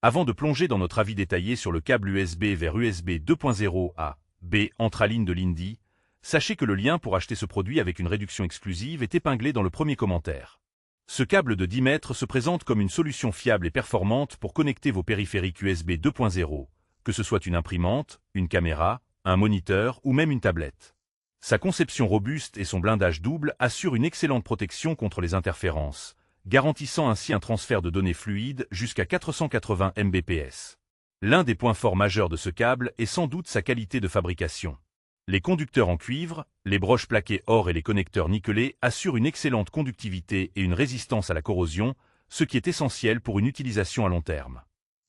Avant de plonger dans notre avis détaillé sur le câble USB vers USB 2.0 A, B Entraline de Linde, sachez que le lien pour acheter ce produit avec une réduction exclusive est épinglé dans le premier commentaire. Ce câble de 10 mètres se présente comme une solution fiable et performante pour connecter vos périphériques USB 2.0, que ce soit une imprimante, une caméra, un moniteur ou même une tablette. Sa conception robuste et son blindage double assurent une excellente protection contre les interférences, garantissant ainsi un transfert de données fluide jusqu'à 480 Mbps. L'un des points forts majeurs de ce câble est sans doute sa qualité de fabrication. Les conducteurs en cuivre, les broches plaquées or et les connecteurs nickelés assurent une excellente conductivité et une résistance à la corrosion, ce qui est essentiel pour une utilisation à long terme.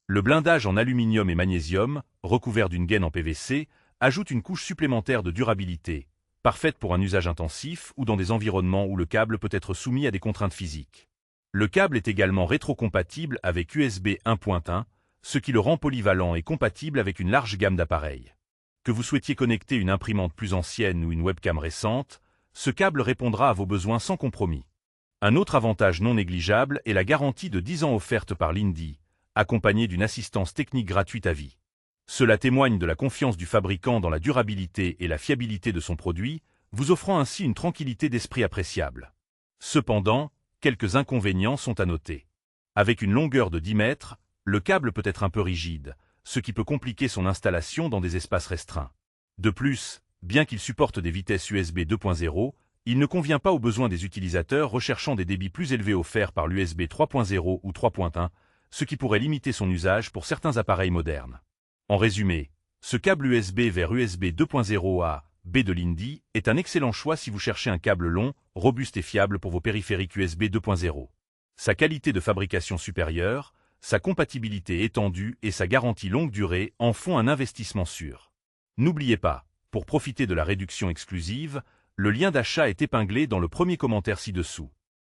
Le blindage en aluminium et magnésium, recouvert d'une gaine en PVC, ajoute une couche supplémentaire de durabilité, parfaite pour un usage intensif ou dans des environnements où le câble peut être soumis à des contraintes physiques. Le câble est également rétrocompatible avec USB 1.1, ce qui le rend polyvalent et compatible avec une large gamme d'appareils. Que vous souhaitiez connecter une imprimante plus ancienne ou une webcam récente, ce câble répondra à vos besoins sans compromis. Un autre avantage non négligeable est la garantie de 10 ans offerte par Linde, accompagnée d'une assistance technique gratuite à vie. Cela témoigne de la confiance du fabricant dans la durabilité et la fiabilité de son produit, vous offrant ainsi une tranquillité d'esprit appréciable. Cependant, quelques inconvénients sont à noter. Avec une longueur de 10 mètres, le câble peut être un peu rigide, ce qui peut compliquer son installation dans des espaces restreints. De plus, bien qu'il supporte des vitesses USB 2.0, il ne convient pas aux besoins des utilisateurs recherchant des débits plus élevés offerts par l'USB 3.0 ou 3.1, ce qui pourrait limiter son usage pour certains appareils modernes. En résumé, ce câble USB vers USB 2.0 A, B de Linde est un excellent choix si vous cherchez un câble long, robuste et fiable pour vos périphériques USB 2.0. Sa qualité de fabrication supérieure, sa compatibilité étendue et sa garantie longue durée en font un investissement sûr. N'oubliez pas, pour profiter de la réduction exclusive, le lien d'achat est épinglé dans le premier commentaire ci-dessous.